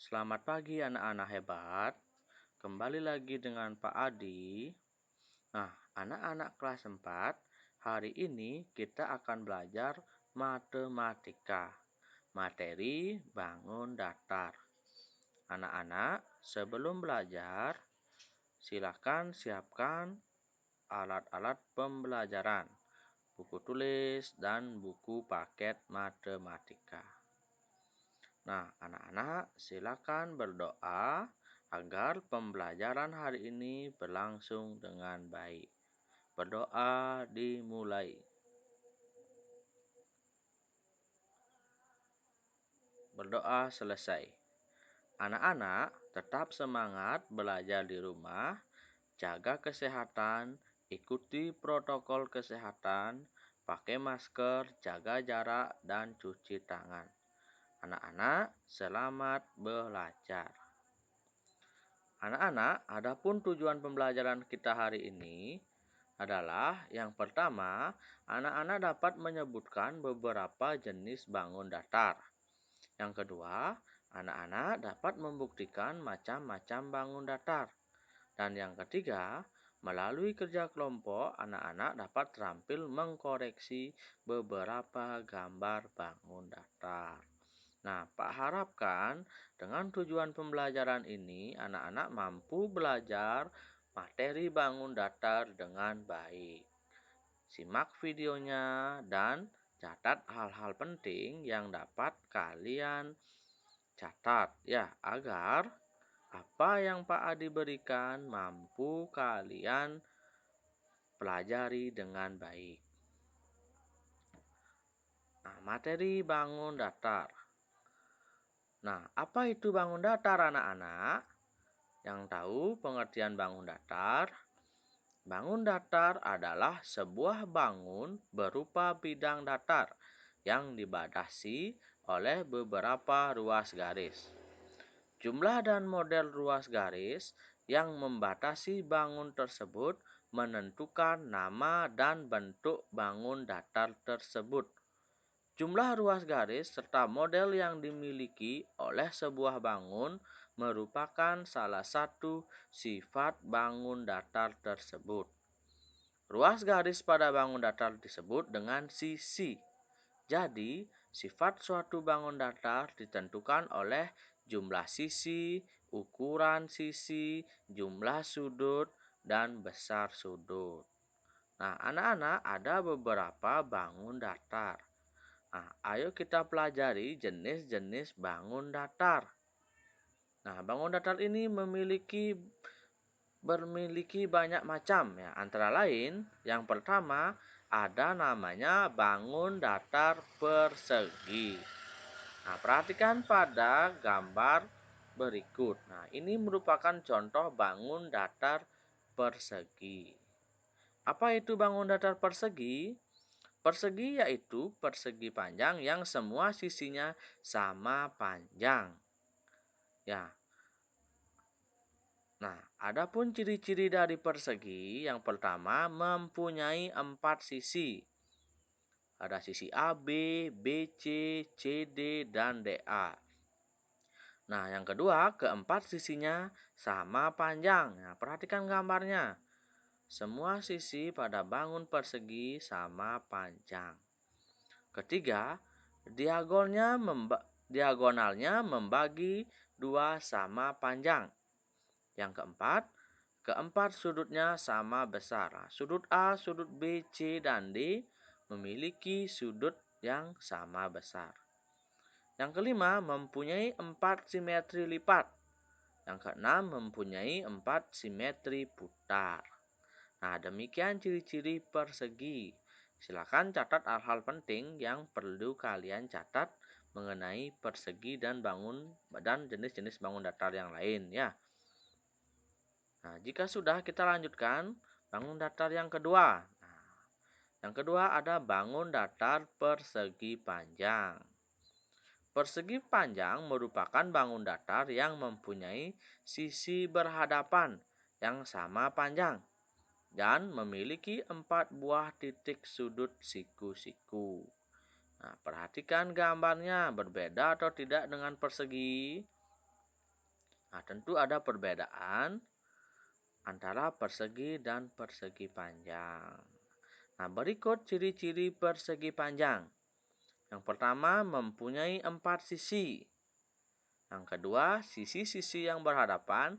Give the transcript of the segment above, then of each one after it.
Selamat pagi anak-anak hebat. Kembali lagi dengan Pak Adi. Nah, anak-anak kelas 4, hari ini kita akan belajar matematika. Materi bangun datar. Anak-anak, sebelum belajar, silakan siapkan alat-alat pembelajaran, buku tulis, dan buku paket matematika. Nah, anak-anak silakan berdoa agar pembelajaran hari ini berlangsung dengan baik. Berdoa dimulai. Berdoa selesai. Anak-anak tetap semangat belajar di rumah, jaga kesehatan, ikuti protokol kesehatan, pakai masker, jaga jarak, dan cuci tangan. Anak-anak, selamat belajar. Anak-anak, adapun tujuan pembelajaran kita hari ini adalah yang pertama, anak-anak dapat menyebutkan beberapa jenis bangun datar. Yang kedua, anak-anak dapat membuktikan macam-macam bangun datar. Dan yang ketiga, melalui kerja kelompok, anak-anak dapat terampil mengkoreksi beberapa gambar bangun datar. Nah, Pak harapkan dengan tujuan pembelajaran ini, anak-anak mampu belajar materi bangun datar dengan baik. Simak videonya dan catat hal-hal penting yang dapat kalian catat ya, agar apa yang Pak Adi berikan mampu kalian pelajari dengan baik. Nah, materi bangun datar. Nah, apa itu bangun datar anak-anak? Yang tahu pengertian bangun datar? Bangun datar adalah sebuah bangun berupa bidang datar yang dibatasi oleh beberapa ruas garis. Jumlah dan model ruas garis yang membatasi bangun tersebut menentukan nama dan bentuk bangun datar tersebut. Jumlah ruas garis serta model yang dimiliki oleh sebuah bangun merupakan salah satu sifat bangun datar tersebut. Ruas garis pada bangun datar disebut dengan sisi. Jadi, sifat suatu bangun datar ditentukan oleh jumlah sisi, ukuran sisi, jumlah sudut, dan besar sudut. Nah, anak-anak, ada beberapa bangun datar. Nah, ayo kita pelajari jenis-jenis bangun datar. Nah, bangun datar ini memiliki banyak macam ya. Antara lain, yang pertama ada namanya bangun datar persegi. Nah, perhatikan pada gambar berikut. Nah, ini merupakan contoh bangun datar persegi. Apa itu bangun datar persegi? Persegi yaitu persegi panjang yang semua sisinya sama panjang. Ya. Nah, adapun ciri-ciri dari persegi, yang pertama mempunyai 4 sisi. Ada sisi AB, BC, CD, dan DA. Nah, yang kedua, keempat sisinya sama panjang. Nah, perhatikan gambarnya. Semua sisi pada bangun persegi sama panjang. Ketiga, diagonalnya membagi 2 sama panjang. Yang keempat sudutnya sama besar. Sudut A, sudut B, C, dan D memiliki sudut yang sama besar. Yang kelima, mempunyai 4 simetri lipat. Yang keenam, mempunyai 4 simetri putar. Nah, demikian ciri-ciri persegi. Silakan catat hal-hal penting yang perlu kalian catat mengenai persegi dan jenis-jenis bangun datar yang lain ya. Nah, jika sudah, kita lanjutkan bangun datar yang kedua. Nah, yang kedua ada bangun datar persegi panjang. Persegi panjang merupakan bangun datar yang mempunyai sisi berhadapan yang sama panjang dan memiliki 4 buah titik sudut siku-siku. Nah, perhatikan gambarnya, berbeda atau tidak dengan persegi? Nah, tentu ada perbedaan antara persegi dan persegi panjang. Nah, berikut ciri-ciri persegi panjang. Yang pertama, mempunyai 4 sisi. Yang kedua, sisi-sisi yang berhadapan,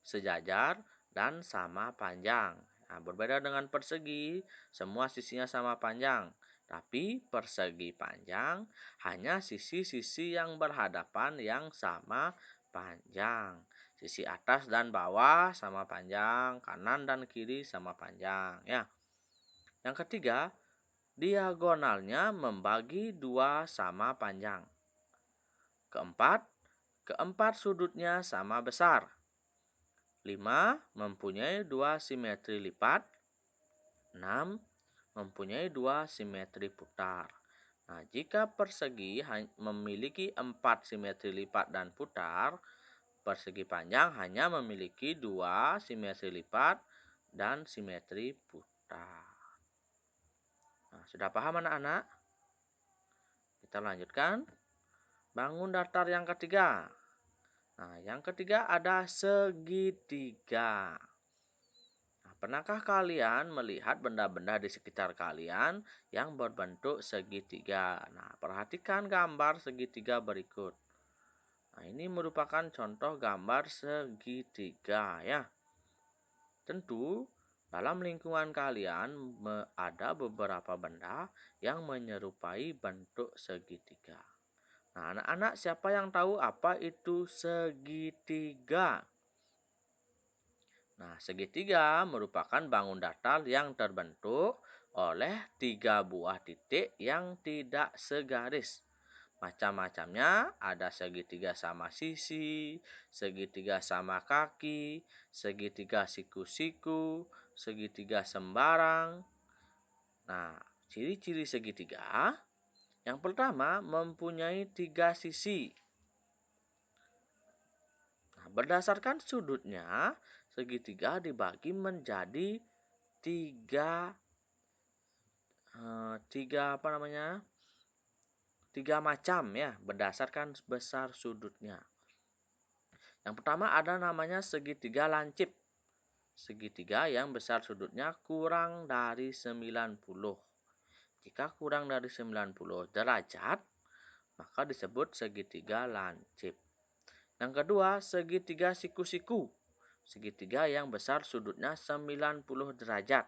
sejajar, dan sama panjang. Nah, berbeda dengan persegi, semua sisinya sama panjang. Tapi persegi panjang hanya sisi-sisi yang berhadapan yang sama panjang. Sisi atas dan bawah sama panjang, kanan dan kiri sama panjang. Ya. Yang ketiga, diagonalnya membagi 2 sama panjang. Keempat sudutnya sama besar. 5. Mempunyai 2 simetri lipat. 6. Mempunyai 2 simetri putar. Nah, jika persegi memiliki 4 simetri lipat dan putar, persegi panjang hanya memiliki 2 simetri lipat dan simetri putar. Nah, sudah paham anak-anak? Kita lanjutkan. Bangun datar yang ketiga. Nah, yang ketiga ada segitiga. Nah, pernahkah kalian melihat benda-benda di sekitar kalian yang berbentuk segitiga? Nah, perhatikan gambar segitiga berikut. Nah, ini merupakan contoh gambar segitiga ya. Tentu, dalam lingkungan kalian ada beberapa benda yang menyerupai bentuk segitiga. Nah, anak-anak siapa yang tahu apa itu segitiga? Nah, segitiga merupakan bangun datar yang terbentuk oleh 3 buah titik yang tidak segaris. Macam-macamnya ada segitiga sama sisi, segitiga sama kaki, segitiga siku-siku, segitiga sembarang. Nah, ciri-ciri segitiga yang pertama mempunyai 3 sisi. Nah, berdasarkan sudutnya, segitiga dibagi menjadi tiga macam ya, berdasarkan besar sudutnya. Yang pertama ada namanya segitiga lancip. Segitiga yang besar sudutnya kurang dari 90. Jika kurang dari 90 derajat, maka disebut segitiga lancip. Yang kedua, segitiga siku-siku. Segitiga yang besar sudutnya 90 derajat.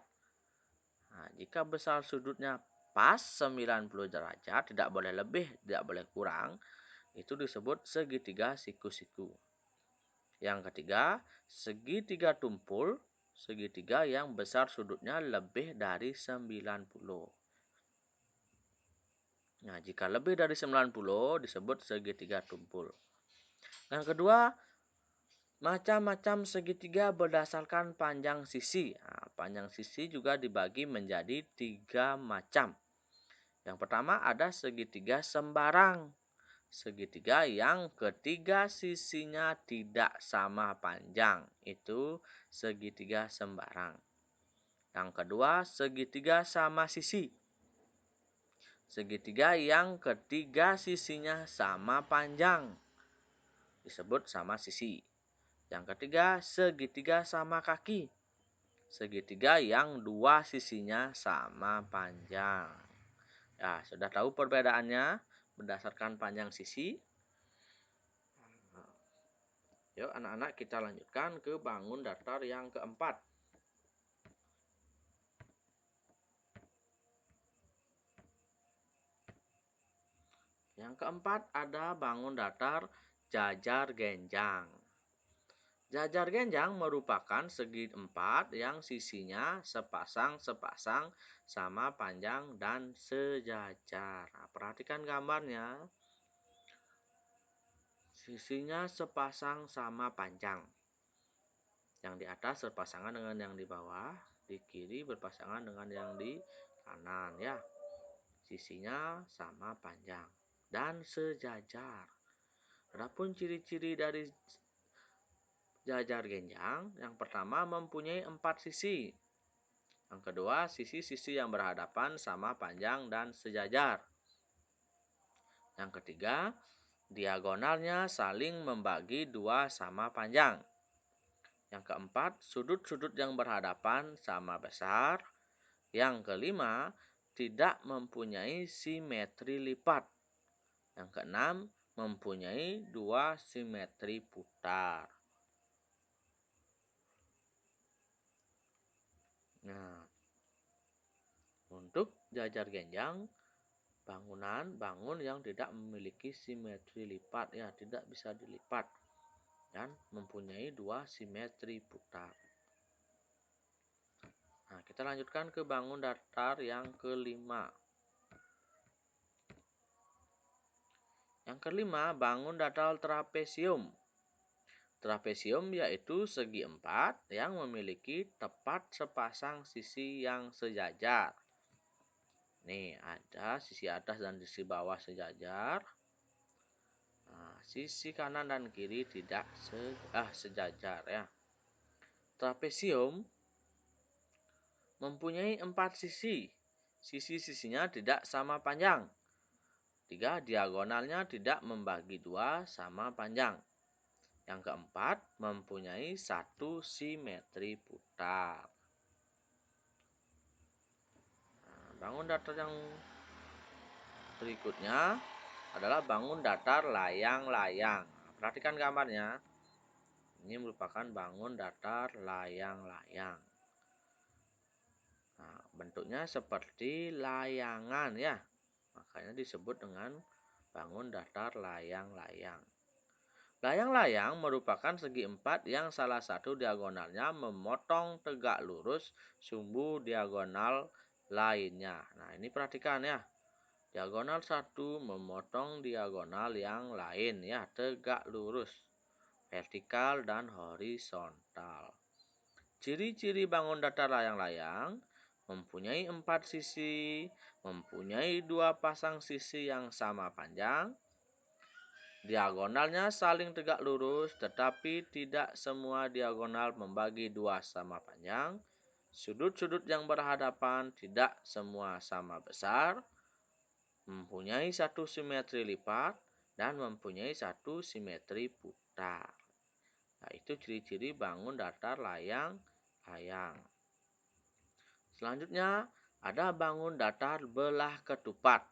Nah, jika besar sudutnya pas 90 derajat, tidak boleh lebih, tidak boleh kurang, itu disebut segitiga siku-siku. Yang ketiga, segitiga tumpul. Segitiga yang besar sudutnya lebih dari 90. Nah, jika lebih dari 90 disebut segitiga tumpul. Yang kedua, macam-macam segitiga berdasarkan panjang sisi. Nah, panjang sisi juga dibagi menjadi 3 macam. Yang pertama ada segitiga sembarang. Segitiga yang ketiga sisinya tidak sama panjang. Itu segitiga sembarang. Yang kedua, segitiga sama sisi. Segitiga yang ketiga sisinya sama panjang. Disebut sama sisi. Yang ketiga, segitiga sama kaki. Segitiga yang 2 sisinya sama panjang. Ya, sudah tahu perbedaannya berdasarkan panjang sisi? Yuk anak-anak kita lanjutkan ke bangun datar yang keempat. Yang keempat ada bangun datar jajar genjang. Jajar genjang merupakan segi 4 yang sisinya sepasang-sepasang sama panjang dan sejajar. Nah, perhatikan gambarnya. Sisinya sepasang sama panjang. Yang di atas berpasangan dengan yang di bawah, di kiri berpasangan dengan yang di kanan ya. Sisinya sama panjang dan sejajar. Adapun ciri-ciri dari jajar genjang, yang pertama mempunyai 4 sisi. Yang kedua, sisi-sisi yang berhadapan sama panjang dan sejajar. Yang ketiga, diagonalnya saling membagi 2 sama panjang. Yang keempat, sudut-sudut yang berhadapan sama besar. Yang kelima, tidak mempunyai simetri lipat. Yang keenam, mempunyai 2 simetri putar. Nah, untuk jajar genjang, bangun yang tidak memiliki simetri lipat, ya, tidak bisa dilipat dan mempunyai 2 simetri putar. Nah, kita lanjutkan ke bangun datar yang kelima. Yang kelima, bangun datar trapesium. Trapesium yaitu segi empat yang memiliki tepat sepasang sisi yang sejajar. Nih, ada sisi atas dan sisi bawah sejajar. Nah, sisi kanan dan kiri tidak sejajar, ya. Trapesium mempunyai 4 sisi. Sisi-sisinya tidak sama panjang. 3, diagonalnya tidak membagi 2 sama panjang. Yang keempat, mempunyai 1 simetri putar. Nah, bangun datar yang berikutnya adalah bangun datar layang-layang. Perhatikan gambarnya. Ini merupakan bangun datar layang-layang. Nah, bentuknya seperti layangan, ya. Makanya disebut dengan bangun datar layang-layang. Layang-layang merupakan segi empat yang salah satu diagonalnya memotong tegak lurus sumbu diagonal lainnya. Nah, ini perhatikan, ya. Diagonal satu memotong diagonal yang lain, ya, tegak lurus, vertikal dan horizontal. Ciri-ciri bangun datar layang-layang mempunyai 4 sisi, mempunyai 2 pasang sisi yang sama panjang, diagonalnya saling tegak lurus, tetapi tidak semua diagonal membagi 2 sama panjang. Sudut-sudut yang berhadapan tidak semua sama besar. Mempunyai 1 simetri lipat dan mempunyai 1 simetri putar. Nah, itu ciri-ciri bangun datar layang-layang. Selanjutnya ada bangun datar belah ketupat.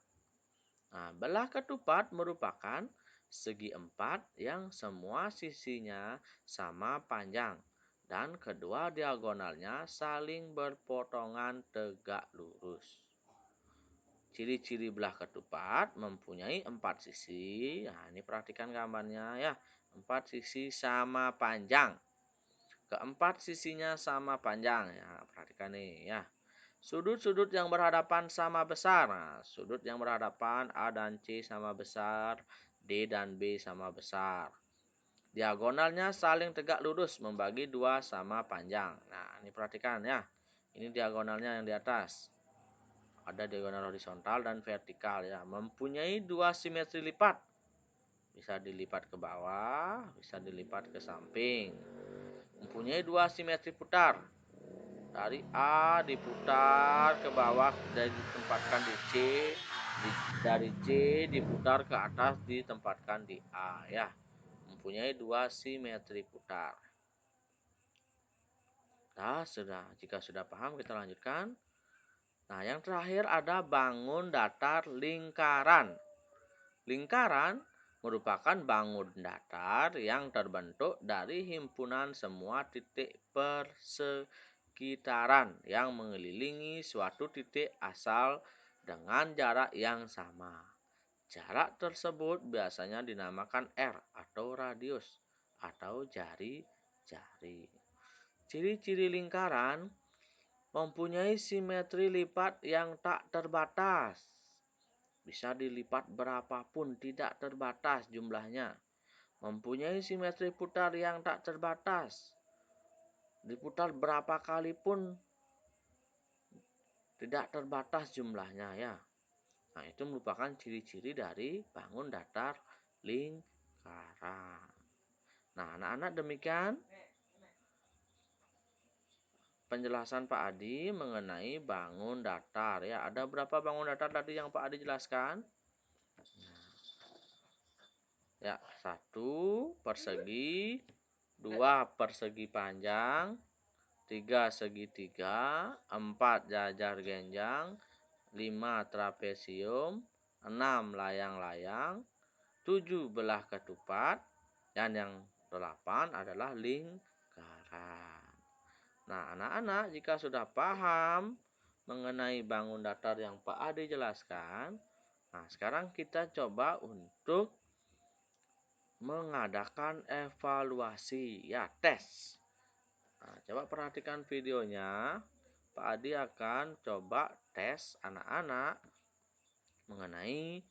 Nah, belah ketupat merupakan segi empat yang semua sisinya sama panjang dan kedua diagonalnya saling berpotongan tegak lurus. Ciri-ciri belah ketupat mempunyai 4 sisi. Nah, ini perhatikan gambarnya, ya. 4 sisi sama panjang. Keempat sisinya sama panjang, ya. Perhatikan nih, ya. Sudut-sudut yang berhadapan sama besar. Nah, sudut yang berhadapan A dan C sama besar, D dan B sama besar. Diagonalnya saling tegak lurus membagi 2 sama panjang. Nah, ini perhatikan, ya. Ini diagonalnya yang di atas. Ada diagonal horizontal dan vertikal, ya. Mempunyai 2 simetri lipat. Bisa dilipat ke bawah, bisa dilipat ke samping. Mempunyai 2 simetri putar. Dari A diputar ke bawah dan ditempatkan di C. Dari C diputar ke atas ditempatkan di A, ya. Mempunyai 2 simetri putar. Nah, jika sudah paham, kita lanjutkan. Nah, yang terakhir ada bangun datar lingkaran. Lingkaran merupakan bangun datar yang terbentuk dari himpunan semua titik persekitaran yang mengelilingi suatu titik asal dengan jarak yang sama. Jarak tersebut biasanya dinamakan R atau radius atau jari-jari. Ciri-ciri lingkaran mempunyai simetri lipat yang tak terbatas. Bisa dilipat berapapun, tidak terbatas jumlahnya. Mempunyai simetri putar yang tak terbatas. Diputar berapa kali pun tidak terbatas jumlahnya, ya. Nah, itu merupakan ciri-ciri dari bangun datar lingkaran. Nah, anak-anak, demikian penjelasan Pak Adi mengenai bangun datar, ya. Ada berapa bangun datar tadi yang Pak Adi jelaskan? Ya, 1 persegi, 2 persegi panjang, 3 segitiga, 4 jajar genjang, 5 trapesium, 6 layang-layang, 7 belah ketupat, dan yang 8 adalah lingkaran. Nah, anak-anak jika sudah paham mengenai bangun datar yang Pak Ade jelaskan, nah sekarang kita coba untuk mengadakan evaluasi, ya, tes. Nah, coba perhatikan videonya. Pak Adi akan coba tes anak-anak mengenai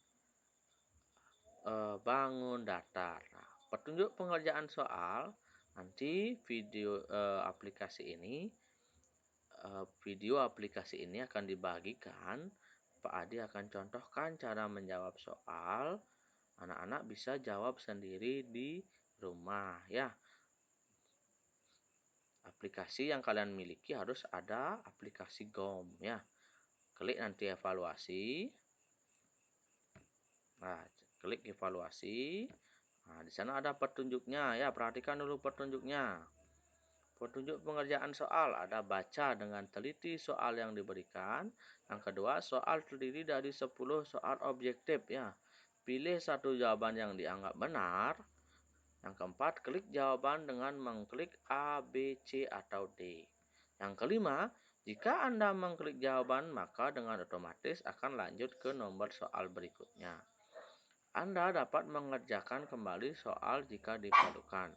bangun datar. Nah, petunjuk pengerjaan soal nanti video aplikasi ini akan dibagikan. Pak Adi akan contohkan cara menjawab soal. Anak-anak bisa jawab sendiri di rumah, ya. Aplikasi yang kalian miliki harus ada aplikasi GOM, ya. Klik nanti evaluasi. Nah, klik evaluasi. Nah, di sana ada petunjuknya, ya. Perhatikan dulu petunjuknya. Petunjuk pengerjaan soal ada baca dengan teliti soal yang diberikan. Yang kedua, soal terdiri dari 10 soal objektif, ya. Pilih satu jawaban yang dianggap benar. Yang keempat, klik jawaban dengan mengklik A, B, C, atau D. Yang kelima, jika Anda mengklik jawaban, maka dengan otomatis akan lanjut ke nomor soal berikutnya. Anda dapat mengerjakan kembali soal jika diperlukan.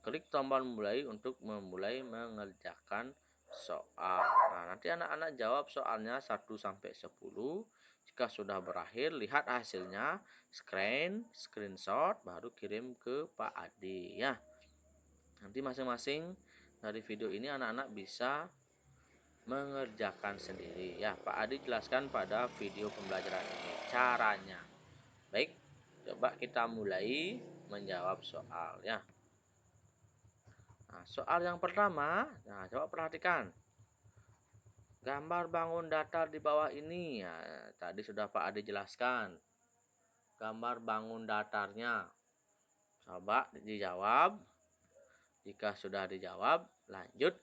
Klik tombol mulai untuk memulai mengerjakan soal. Nah, nanti anak-anak jawab soalnya 1 sampai 10. Jika sudah berakhir, lihat hasilnya, screenshot, baru kirim ke Pak Adi, ya. Nanti masing-masing dari video ini anak-anak bisa mengerjakan sendiri, ya. Pak Adi jelaskan pada video pembelajaran ini caranya. Baik, coba kita mulai menjawab soal, ya. Nah, soal yang pertama, nah coba perhatikan. Gambar bangun datar di bawah ini, ya, tadi sudah Pak Ade jelaskan. Gambar bangun datarnya. Coba dijawab. Jika sudah dijawab, lanjut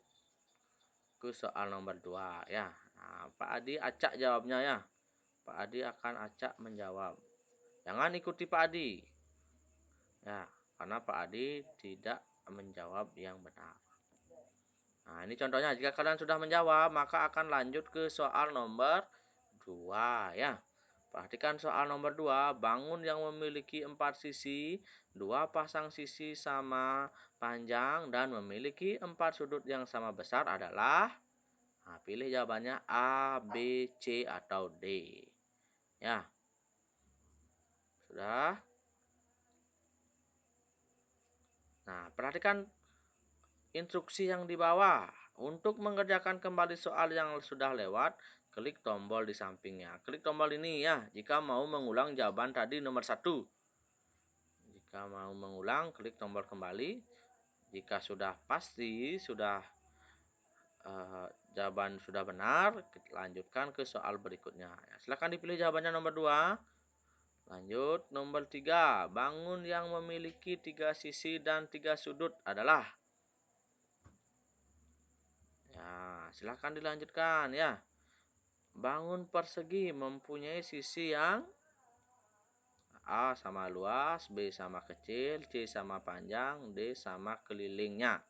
ke soal nomor 2, ya. Nah, Pak Adi acak jawabnya, ya. Pak Adi akan acak menjawab. Jangan ikuti Pak Adi. Ya, karena Pak Adi tidak menjawab yang benar. Nah, ini contohnya. Jika kalian sudah menjawab, maka akan lanjut ke soal nomor 2, ya. Perhatikan soal nomor 2. Bangun yang memiliki 4 sisi, 2 pasang sisi sama panjang, dan memiliki 4 sudut yang sama besar adalah, nah, pilih jawabannya A, B, C, atau D. Ya. Sudah? Nah, perhatikan instruksi yang di bawah. Untuk mengerjakan kembali soal yang sudah lewat, klik tombol di sampingnya. Klik tombol ini, ya, jika mau mengulang jawaban tadi nomor 1. Jika mau mengulang, klik tombol kembali. Jika sudah pasti, jawaban sudah benar, lanjutkan ke soal berikutnya. Ya, silakan dipilih jawabannya nomor 2. Lanjut, nomor 3. Bangun yang memiliki 3 sisi dan 3 sudut adalah, ya, silahkan dilanjutkan, ya. Bangun persegi mempunyai sisi yang A sama luas, B sama kecil, C sama panjang, D sama kelilingnya.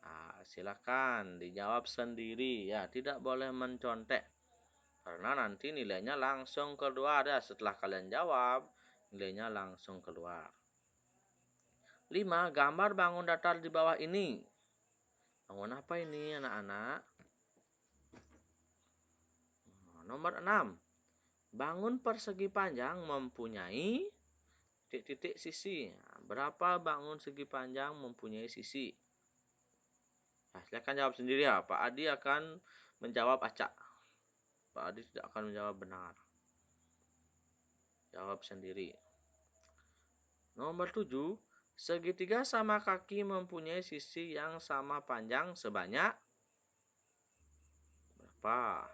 Nah, silahkan dijawab sendiri, ya. Tidak boleh mencontek. Karena nanti nilainya langsung keluar, ya. Setelah kalian jawab, nilainya langsung keluar. 5. Gambar bangun datar di bawah ini. Bangun apa ini, anak-anak? Nomor 6. Bangun persegi panjang mempunyai titik-titik sisi. Nah, berapa bangun segi panjang mempunyai sisi? Nah, silakan jawab sendiri, ya. Pak Adi akan menjawab acak. Pak Adi tidak akan menjawab benar. Jawab sendiri. Nomor 7. Segitiga sama kaki mempunyai sisi yang sama panjang sebanyak berapa?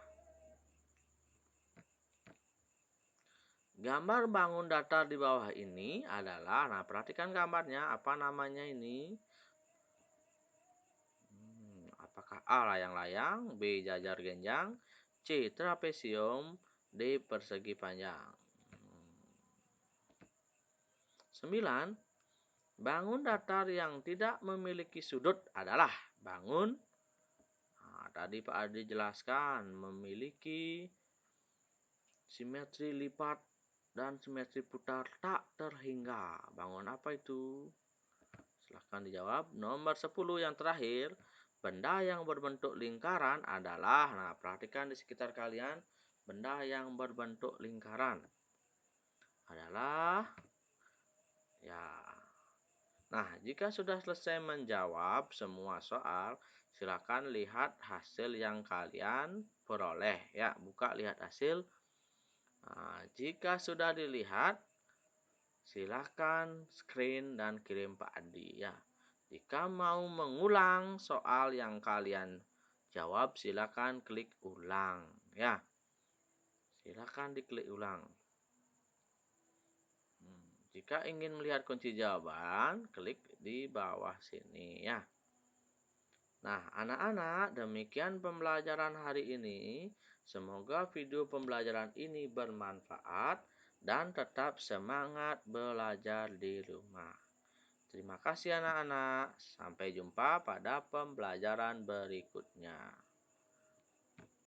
Gambar bangun datar di bawah ini adalah, nah perhatikan gambarnya, apa namanya ini? Apakah A layang-layang, B jajar genjang, C trapesium, D persegi panjang? 9. Bangun datar yang tidak memiliki sudut adalah bangun, nah, tadi Pak Adi jelaskan, memiliki simetri lipat dan simetri putar tak terhingga. Bangun apa itu? Silahkan dijawab. Nomor 10 yang terakhir, benda yang berbentuk lingkaran adalah, nah perhatikan di sekitar kalian, benda yang berbentuk lingkaran adalah, ya. Nah, jika sudah selesai menjawab semua soal, silakan lihat hasil yang kalian peroleh. Ya, buka lihat hasil. Nah, jika sudah dilihat, silakan screen dan kirim Pak Adi ya. Jika mau mengulang soal yang kalian jawab, silakan klik ulang ya. Silakan diklik ulang. Jika ingin melihat kunci jawaban, klik di bawah sini ya. Nah, anak-anak, demikian pembelajaran hari ini. Semoga video pembelajaran ini bermanfaat dan tetap semangat belajar di rumah. Terima kasih anak-anak. Sampai jumpa pada pembelajaran berikutnya.